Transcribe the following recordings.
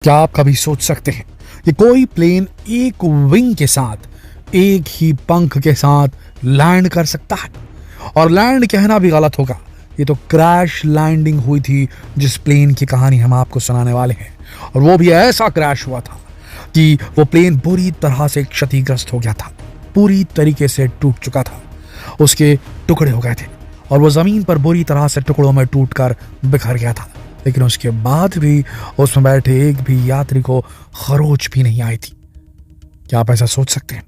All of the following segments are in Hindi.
क्या आप कभी सोच सकते हैं कि कोई प्लेन एक विंग के साथ, एक ही पंख के साथ लैंड कर सकता है? और लैंड कहना भी गलत होगा, ये तो क्रैश लैंडिंग हुई थी जिस प्लेन की कहानी हम आपको सुनाने वाले हैं। और वो भी ऐसा क्रैश हुआ था कि वो प्लेन बुरी तरह से क्षतिग्रस्त हो गया था, पूरी तरीके से टूट चुका था, उसके टुकड़े हो गए थे और वो जमीन पर बुरी तरह से टुकड़ों में टूटकर बिखर गया था। लेकिन उसके बाद भी उसमें बैठे एक भी यात्री को खरोच भी नहीं आई थी। क्या आप ऐसा सोच सकते हैं?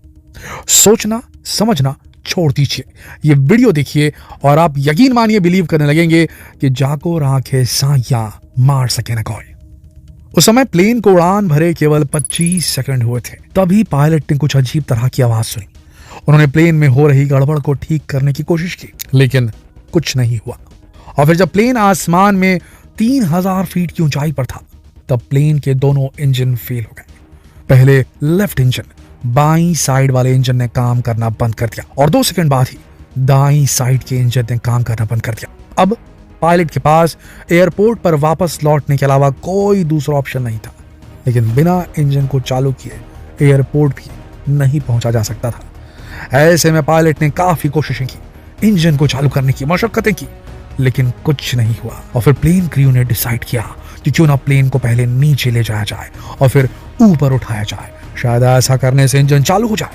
सोचना समझना छोड़ दीजिए, ये वीडियो देखिए और आप यकीन मानिए, बिलीव करने लगेंगे कि जाको राखे साया मार सके न कोई। उस समय प्लेन को उड़ान भरे केवल 25 सेकंड हुए थे, तभी पायलट ने कुछ अजीब तरह की आवाज सुनी। उन्होंने प्लेन में हो रही गड़बड़ को ठीक करने की कोशिश की, लेकिन कुछ नहीं हुआ। और फिर जब प्लेन आसमान में 3000 फीट की ऊंचाई पर था, तब प्लेन के दोनों इंजन फेल हो गए। पहले लेफ्ट इंजन, बाईं साइड वाले इंजन ने काम करना बंद कर दिया और 2 सेकंड बाद ही दाईं साइड के इंजन ने काम करना बंद कर दिया। अब पायलट के पास एयरपोर्ट पर वापस लौटने के अलावा कोई दूसरा ऑप्शन नहीं था, लेकिन बिना इंजन को चालू किए एयरपोर्ट भी नहीं पहुंचा जा सकता था। ऐसे में पायलट ने काफी कोशिशें की, इंजन को चालू करने की मशक्कतें की, लेकिन कुछ नहीं हुआ। और फिर प्लेन क्रू ने डिसाइड किया कि क्यों ना प्लेन को पहले नीचे ले जाया जाए और फिर ऊपर उठाया जाए, शायद ऐसा करने से इंजन चालू हो जाए।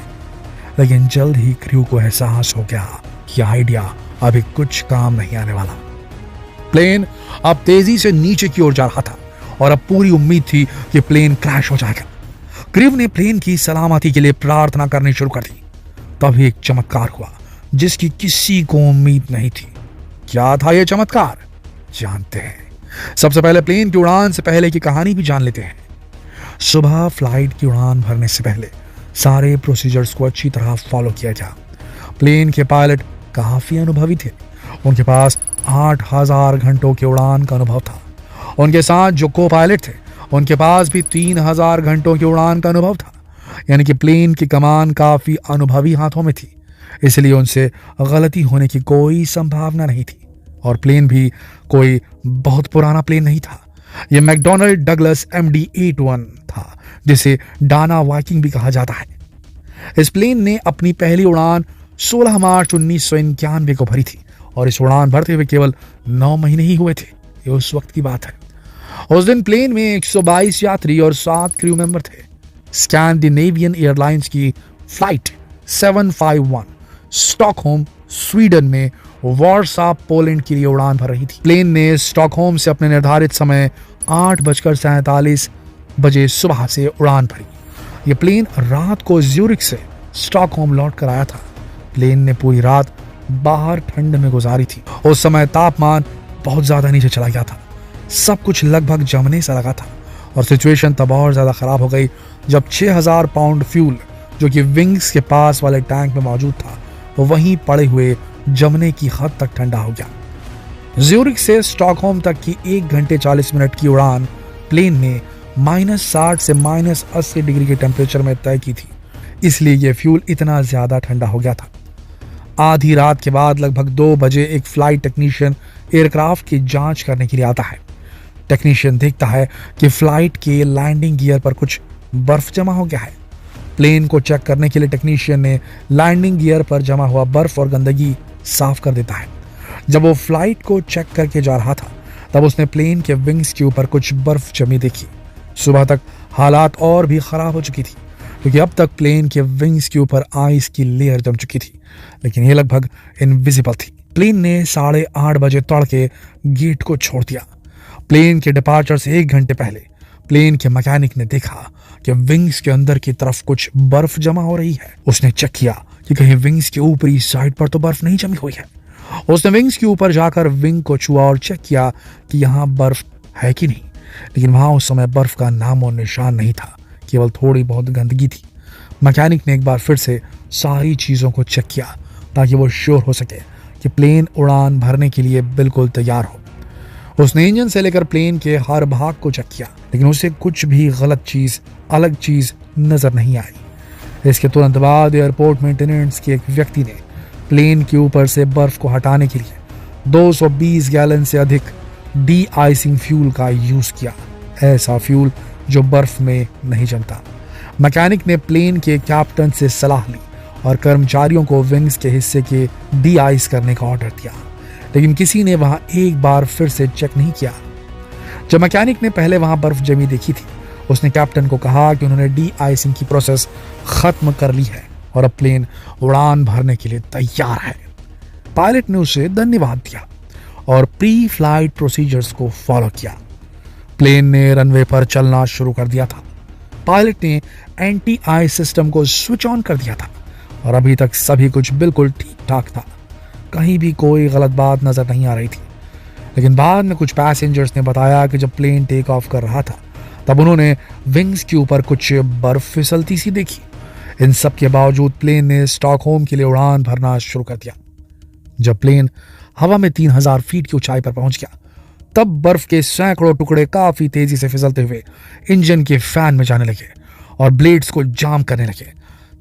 लेकिन जल्द ही क्रू को एहसास हो गया कि आइडिया अभी कुछ काम नहीं आने वाला। प्लेन अब तेजी से नीचे की ओर जा रहा था और अब पूरी उम्मीद थी कि प्लेन क्रैश हो जाएगा। क्रू ने प्लेन की सलामती के लिए प्रार्थना करनी शुरू कर दी। तभी एक चमत्कार हुआ जिसकी किसी को उम्मीद नहीं थी। क्या था यह चमत्कार? जानते हैं। सबसे पहले प्लेन की उड़ान से पहले की कहानी भी जान लेते हैं। सुबह फ्लाइट की उड़ान भरने से पहले सारे प्रोसीजर्स को अच्छी तरह फॉलो किया गया। प्लेन के पायलट काफी अनुभवी थे, उनके पास 8000 घंटों की उड़ान का अनुभव था। उनके साथ जो को पायलट थे, उनके पास भी 3000 घंटों की उड़ान का अनुभव था। यानी कि प्लेन की कमान काफी अनुभवी हाथों में थी, इसलिए उनसे गलती होने की कोई संभावना नहीं थी। और प्लेन भी कोई बहुत पुराना प्लेन नहीं था, यह मैकडॉनल्ड डगलस MD-81 था, जिसे डाना वाइकिंग भी कहा जाता है। इस प्लेन ने अपनी पहली उड़ान 16 मार्च 1991 को भरी थी और इस उड़ान भरते हुए केवल 9 महीने ही हुए थे। ये उस वक्त की बात है। उस दिन प्लेन में 122 यात्री और 7 क्रू मेंबर थे। स्कैंडिनेवियन एयरलाइंस की फ्लाइट 751 स्टॉकहोम स्वीडन में वार्सा पोलैंड के लिए उड़ान भर रही थी। प्लेन ने स्टॉकहोम से अपने निर्धारित समय 8:47 बजे सुबह से उड़ान भरी। यह प्लेन रात को ज्यूरिख से स्टॉकहोम लौट कर आया था। प्लेन ने पूरी रात बाहर ठंड में गुजारी थी। उस समय तापमान बहुत ज्यादा नीचे चला गया था, सब कुछ लगभग जमने सा लगा था। और सिचुएशन तब और ज्यादा खराब हो गई जब 6000 पाउंड फ्यूल जो कि विंग्स के पास वाले टैंक में मौजूद था, वो वहीं पड़े हुए जमने की हद तक ठंडा हो गया। ज्यूरिख से स्टॉकहोम तक की 1 घंटे 40 मिनट की उड़ान प्लेन ने -60 से -80 डिग्री के टेम्परेचर में तय की थी, इसलिए यह फ्यूल इतना ज्यादा ठंडा हो गया था। आधी रात के बाद लगभग 2 बजे एक फ्लाइट टेक्नीशियन एयरक्राफ्ट की जांच करने के लिए आता है। टेक्नीशियन देखता है कि फ्लाइट के लैंडिंग गियर पर कुछ बर्फ जमा हो गया है। प्लेन को चेक करने के लिए टेक्नीशियन ने लैंडिंग गियर पर जमा हुआ बर्फ और गंदगी साफ कर देता है। जब वो फ्लाइट को चेक करके जा रहा था, तब उसने प्लेन के विंग्स के ऊपर कुछ बर्फ जमी देखी। सुबह तक हालात और भी खराब हो चुकी थी, क्योंकि अब तक प्लेन के विंग्स के ऊपर आइस की लेयर जम चुकी थी, लेकिन ये लगभग इनविजिबल थी। प्लेन ने 8:30 बजे तड़के गेट को छोड़ दिया। प्लेन के डिपार्चर से 1 घंटे पहले प्लेन के मैकेनिक ने देखा कि विंग्स के अंदर की तरफ कुछ बर्फ जमा हो रही है। उसने चेक किया कि कहीं विंग्स के ऊपरी साइड पर तो बर्फ नहीं जमी हुई है। उसने विंग्स के ऊपर जाकर विंग को छुआ और चेक किया कि यहाँ बर्फ है कि नहीं, लेकिन वहां उस समय बर्फ का नाम और निशान नहीं था, केवल थोड़ी बहुत गंदगी थी। मैकेनिक ने एक बार फिर से सारी चीजों को चेक किया ताकि वो श्योर हो सके कि प्लेन उड़ान भरने के लिए बिल्कुल तैयार हो। उसने इंजन से लेकर प्लेन के हर भाग को चेक किया, लेकिन उसे कुछ भी अलग चीज नजर नहीं आई। इसके तुरंत बाद एयरपोर्ट मेंटेनेंस के एक व्यक्ति ने प्लेन के ऊपर से बर्फ को हटाने के लिए 220 गैलन से अधिक डी आइसिंग फ्यूल का यूज किया। ऐसा फ्यूल जो बर्फ में नहीं जमता। मैकेनिक ने प्लेन के कैप्टन से सलाह ली और कर्मचारियों को विंग्स के हिस्से के डी आइस करने का ऑर्डर दिया, लेकिन किसी ने वहां एक बार फिर से चेक नहीं किया। जब मैकेनिक ने पहले वहां बर्फ जमी देखी थी, उसने कैप्टन को कहा कि उन्होंने डी आइसिंग की प्रोसेस खत्म कर ली है और अब प्लेन उड़ान भरने के लिए तैयार है। पायलट ने उसे धन्यवाद दिया और प्री फ्लाइट प्रोसीजर्स को फॉलो किया। प्लेन ने रनवे पर चलना शुरू कर दिया था। पायलट ने एंटी आई सिस्टम को स्विच ऑन कर दिया था और अभी तक सभी कुछ बिल्कुल ठीक ठाक था। कहीं भी कोई गलत बात नजर नहीं आ रही थी। लेकिन बाद में कुछ पैसेंजर्स ने बताया कि जब प्लेन टेक ऑफ कर रहा था तब उन्होंने विंग्स के ऊपर कुछ बर्फ फिसलती सी देखी। इन सब के बावजूद प्लेन ने स्टॉकहोम के लिए उड़ान भरना शुरू कर दिया। जब प्लेन हवा में 3000 फीट की ऊंचाई पर पहुंच गया तब बर्फ के सैकड़ों टुकड़े काफी तेजी से फिसलते हुए इंजन के फैन में जाने लगे और ब्लेड्स को जाम करने लगे।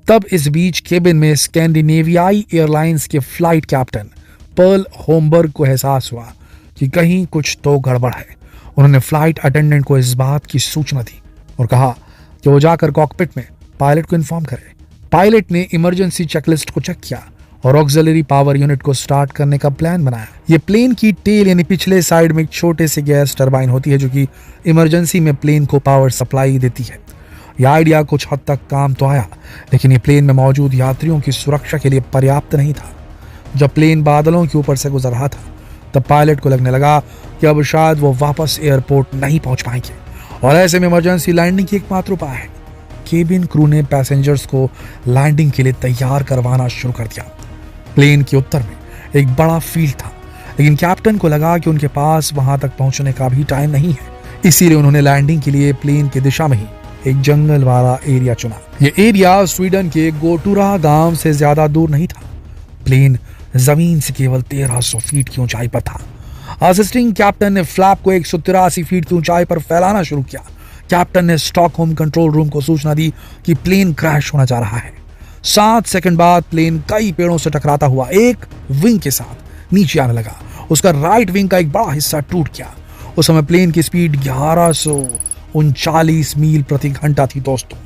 तब इस बीच केबिन में स्कैंडिनेवियाई एयरलाइंस के फ्लाइट कैप्टन पर्ल होमबर्ग को एहसास हुआ कि कहीं कुछ तो गड़बड़ है। उन्होंने फ्लाइट अटेंडेंट को इस बात की सूचना दी और कहा कि वो जाकर कॉकपिट में पायलट को इन्फॉर्म करे। पायलट ने इमरजेंसी चेकलिस्ट को चेक किया और ऑक्सिलरी पावर यूनिट को स्टार्ट करने का प्लान बनाया। ये प्लेन की टेल यानी पिछले साइड में एक छोटे से गैस टरबाइन होती है जो कि इमरजेंसी में प्लेन को पावर सप्लाई देती है। यह आइडिया कुछ हद तक काम तो आया, लेकिन ये प्लेन में मौजूद यात्रियों की सुरक्षा के लिए पर्याप्त नहीं था। जब प्लेन बादलों के ऊपर से गुजर रहा था तब पायलट को लगने लगा कि अब शायद वो वापस एयरपोर्ट नहीं पहुंच पाएंगे और ऐसे में इमरजेंसी लैंडिंग की एकमात्र उपाय है। केबिन क्रू ने पैसेंजर्स को लैंडिंग के लिए तैयार करवाना शुरू कर दिया। प्लेन के उत्तर में एक बड़ा फील्ड था, लेकिन कैप्टन को लगा कि उनके पास वहां तक पहुंचने का भी टाइम नहीं है। इसीलिए उन्होंने लैंडिंग के लिए प्लेन की दिशा में ही एक जंगल वाला एरिया चुना। यह एरिया स्वीडन के गोटुरा गांव से ज्यादा दूर नहीं था। प्लेन जमीन से केवल 1300 फीट की ऊंचाई पर था। असिस्टिंग कैप्टन ने फ्लैप को 183 फीट की ऊंचाई पर फैलाना शुरू किया। कैप्टन ने स्टॉकहोम कंट्रोल रूम को सूचना दी कि प्लेन क्रैश होने जा रहा है। 7 सेकंड बाद प्लेन कई पेड़ों से टकराता हुआ एक विंग के साथ नीचे आने लगा। उसका राइट विंग का एक बड़ा हिस्सा टूट गया। उस समय प्लेन की स्पीड 1139 मील प्रति घंटा थी दोस्तों।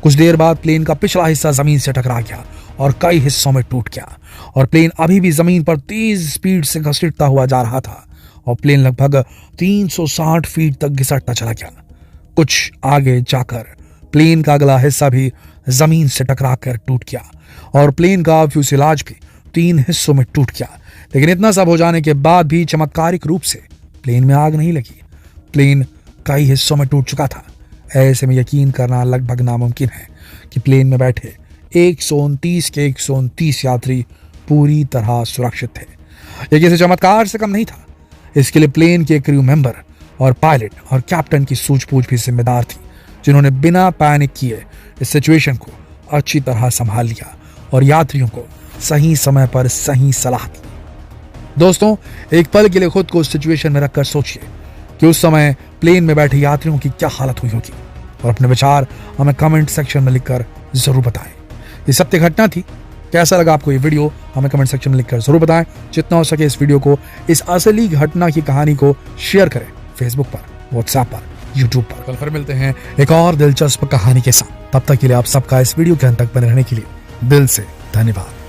कुछ देर बाद प्लेन का पिछला हिस्सा जमीन से टकरा गया और कई हिस्सों में टूट गया और प्लेन अभी भी जमीन पर तेज स्पीड से घसीटता हुआ जा रहा था और प्लेन लगभग 360 फीट तक घिसटता चला गया। कुछ आगे जाकर प्लेन का अगला हिस्सा भी जमीन से टकराकर टूट गया और प्लेन का फ्यूसेलाज भी 3 हिस्सों में टूट गया। लेकिन इतना सब हो जाने के बाद भी चमत्कारिक रूप से प्लेन में आग नहीं लगी। प्लेन कई हिस्सों में टूट चुका था। ऐसे में यकीन करना लगभग नामुमकिन है कि प्लेन में बैठे 129 के 129 यात्री पूरी तरह सुरक्षित थे। यह किसी चमत्कार से कम नहीं था। इसके लिए प्लेन के क्रू मेंबर और पायलट और कैप्टन की सूझबूझ भी जिम्मेदार थी, जिन्होंने बिना पैनिक किए इस सिचुएशन को अच्छी तरह संभाल लिया और यात्रियों को सही समय पर सही सलाह दी। दोस्तों, एक पल के लिए खुद को उस सिचुएशन में रखकर सोचिए कि उस समय प्लेन में बैठे यात्रियों की क्या हालत हुई होगी और अपने विचार हमें कमेंट सेक्शन में लिखकर जरूर बताएं। ये सत्य घटना थी। कैसा लगा आपको ये वीडियो हमें कमेंट सेक्शन में लिखकर जरूर बताएं। जितना हो सके इस वीडियो को, इस असली घटना की कहानी को शेयर करें फेसबुक पर, व्हाट्सएप पर, यूट्यूब पर। कल फिर मिलते हैं एक और दिलचस्प कहानी के साथ। तब तक के लिए आप सबका इस वीडियो के अंत तक बने रहने के लिए दिल से धन्यवाद।